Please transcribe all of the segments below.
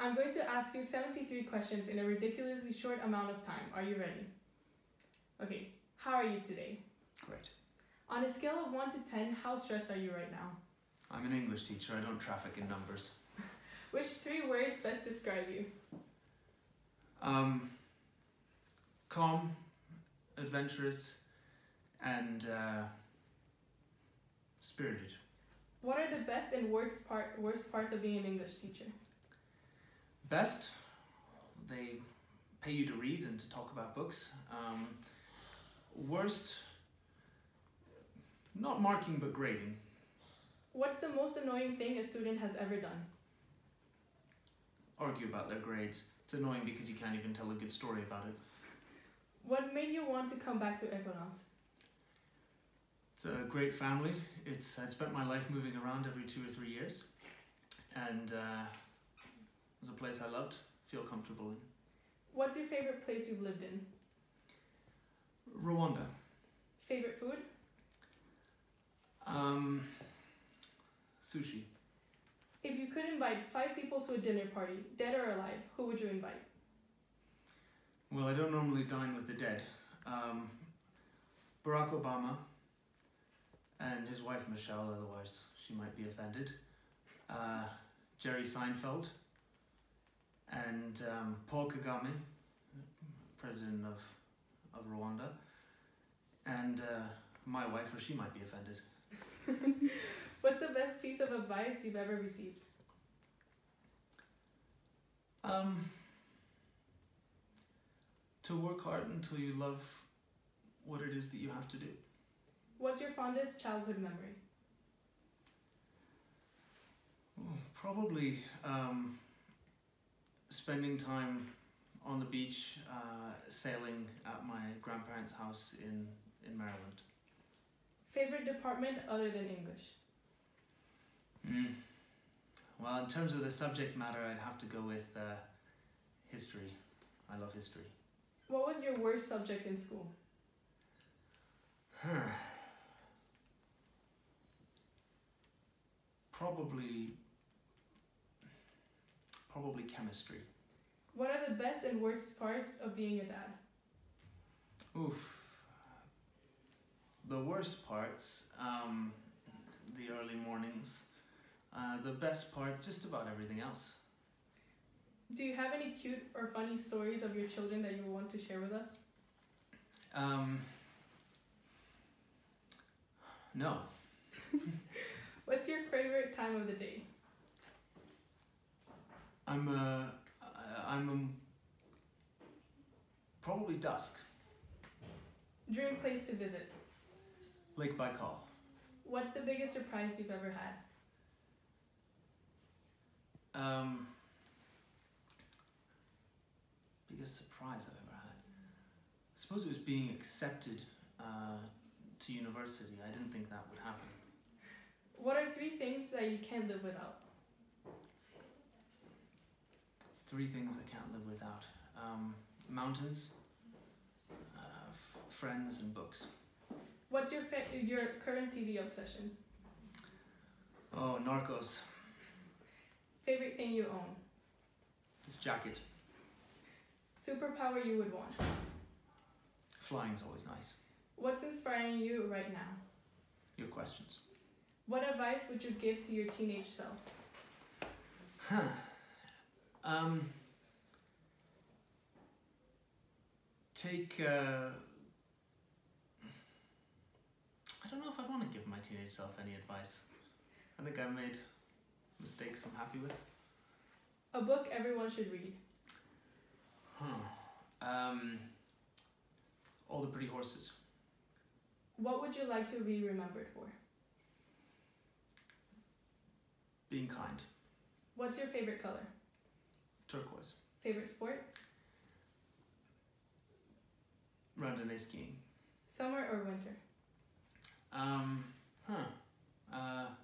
I'm going to ask you 73 questions in a ridiculously short amount of time. Are you ready? Okay, how are you today? Great. On a scale of 1 to 10, how stressed are you right now? I'm an English teacher. I don't traffic in numbers. Which 3 words best describe you? Calm, adventurous, and spirited. What are the best and worst parts of being an English teacher? Best, they pay you to read and to talk about books. Worst, not marking but grading. What's the most annoying thing a student has ever done? Argue about their grades. It's annoying because you can't even tell a good story about it. What made you want to come back to Ecolant? It's a great family. I spent my life moving around every 2 or 3 years, and it was a place I loved, feel comfortable in. What's your favorite place you've lived in? Rwanda. Favorite food? Sushi. If you could invite 5 people to a dinner party, dead or alive, who would you invite? Well, I don't normally dine with the dead. Barack Obama and his wife Michelle, otherwise she might be offended. Jerry Seinfeld and Paul Kagame, president of Rwanda, and my wife, or she might be offended. What's the best piece of advice you've ever received? To work hard until you love what it is that you have to do. What's your fondest childhood memory? Probably spending time on the beach, sailing at my grandparents' house in Maryland. Favorite department other than English? Well, in terms of the subject matter, I'd have to go with history. I love history. What was your worst subject in school? Probably chemistry. What are the best and worst parts of being a dad? Oof. The worst parts, the early mornings. The best part, just about everything else. Do you have any cute or funny stories of your children that you want to share with us? No. What's your favorite time of the day? I'm probably dusk. Dream place to visit? Lake Baikal. What's the biggest surprise you've ever had? Biggest surprise I've ever had. I suppose it was being accepted to university. I didn't think that would happen. What are 3 things that you can't live without? 3 things I can't live without. Mountains, friends, and books. What's your current TV obsession? Oh, Narcos. Favorite thing you own? This jacket. Superpower you would want? Flying's always nice. What's inspiring you right now? Your questions. What advice would you give to your teenage self? Take, I don't know if I'd want to give my teenage self any advice. I think I've made mistakes I'm happy with. A book everyone should read? All the Pretty Horses. What would you like to be remembered for? Being kind. What's your favorite color? Turquoise. Favorite sport? Randonnée skiing. Summer or winter?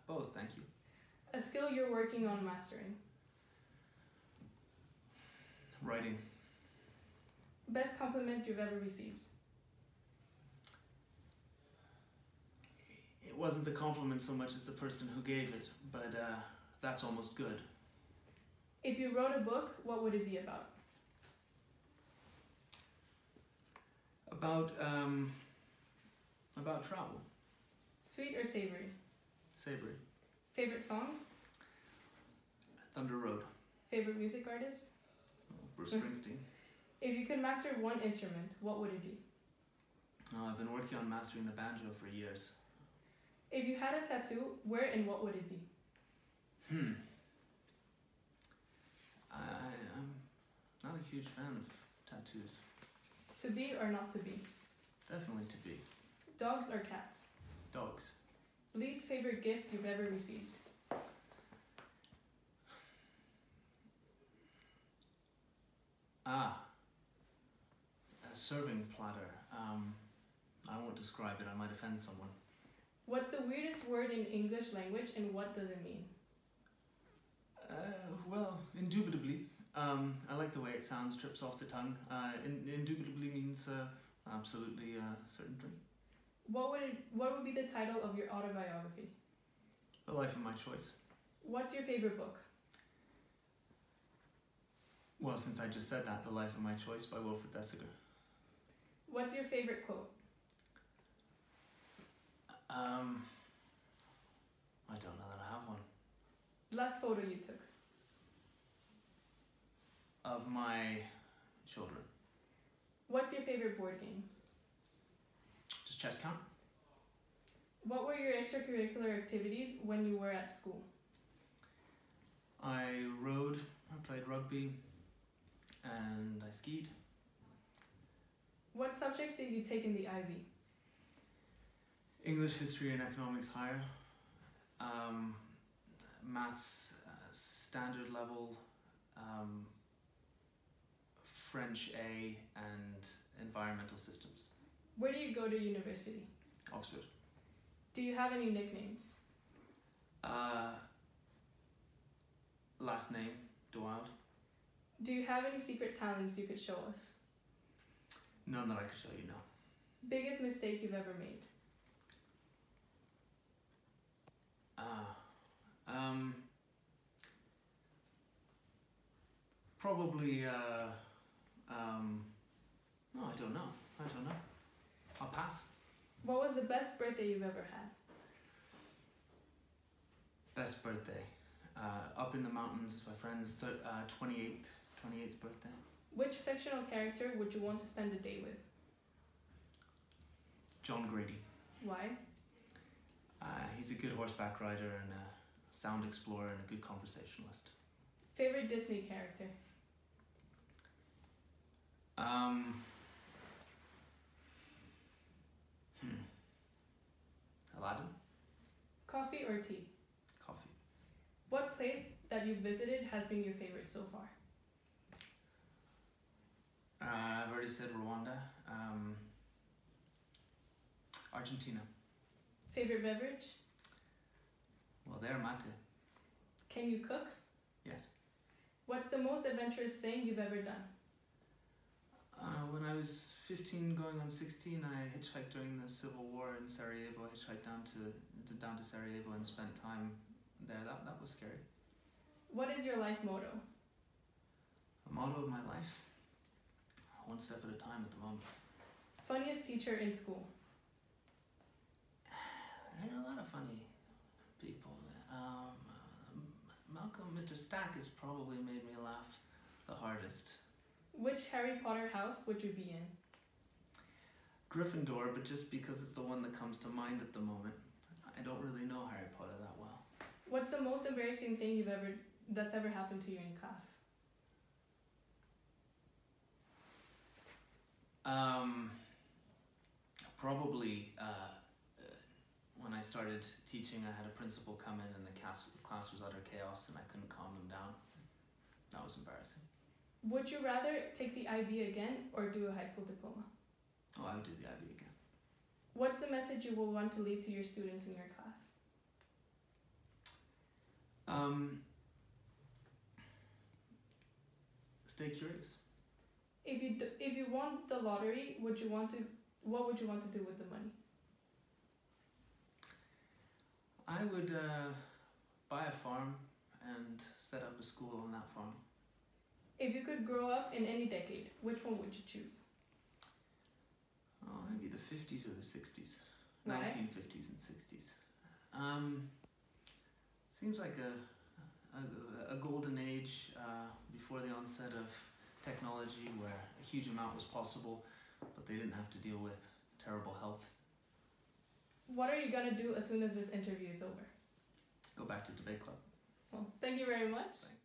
Both, thank you. A skill you're working on mastering? Writing. Best compliment you've ever received? It wasn't the compliment so much as the person who gave it, but that's almost good. If you wrote a book, what would it be about? About travel. Sweet or savory? Savory. Favorite song? Thunder Road. Favorite music artist? Bruce Springsteen. If you could master one instrument, what would it be? I've been working on mastering the banjo for years. If you had a tattoo, where and what would it be? I'm not a huge fan of tattoos. To be or not to be? Definitely to be. Dogs or cats? Dogs. Least favorite gift you've ever received? A serving platter. I won't describe it, I might offend someone. What's the weirdest word in English language and what does it mean? Well, indubitably. I like the way it sounds, trips off the tongue. Indubitably means absolutely, certainly. What would be the title of your autobiography? The Life of My Choice. What's your favorite book? Well, since I just said that, The Life of My Choice by Wilfred Thesiger. What's your favorite quote? I don't know that I have one. Last photo you took? Of my children. What's your favorite board game? Does chess count? What were your extracurricular activities when you were at school? I rode, I played rugby, and I skied. What subjects did you take in the IB? English, history, and economics higher. Maths, standard level. French A, and environmental systems. Where do you go to university? Oxford. Do you have any nicknames? Last name, Wilde. Do you have any secret talents you could show us? None that I could show you, no. Biggest mistake you've ever made? Probably, no, I don't know. I'll pass. What was the best birthday you've ever had? Best birthday. Up in the mountains, my friend's 28th birthday. Which fictional character would you want to spend a day with? John Grady. Why? He's a good horseback rider and a sound explorer and a good conversationalist. Favorite Disney character? Aladdin? Coffee or tea? Coffee. What place that you've visited has been your favorite so far? I've already said Rwanda. Argentina. Favorite beverage? Well, they're mate. Can you cook? Yes. What's the most adventurous thing you've ever done? When I was 15 going on 16, I hitchhiked during the Civil War in Sarajevo. I hitchhiked down to Sarajevo and spent time there. That was scary. What is your life motto? The motto of my life? One step at a time at the moment. Funniest teacher in school? There are a lot of funny people. Malcolm, Mr. Stack has probably made me laugh the hardest. Which Harry Potter house would you be in? Gryffindor, but just because it's the one that comes to mind at the moment. I don't really know Harry Potter that well. What's the most embarrassing thing that's ever happened to you in class? Probably when I started teaching, I had a principal come in and the class was utter chaos and I couldn't calm them down. That was embarrassing. Would you rather take the IB again or do a high school diploma? Oh, I would do the IB again. What's the message you will want to leave to your students in your class? Stay curious. If you won the lottery, what would you want to do with the money? I would buy a farm and set up a school on that farm. If you could grow up in any decade, which one would you choose? Oh, maybe the 50s or the 60s. Why? 1950s and 60s. Seems like a golden age before the onset of technology where a huge amount was possible, but they didn't have to deal with terrible health. What are you gonna do as soon as this interview is over? Go back to debate club. Well, thank you very much. Thanks.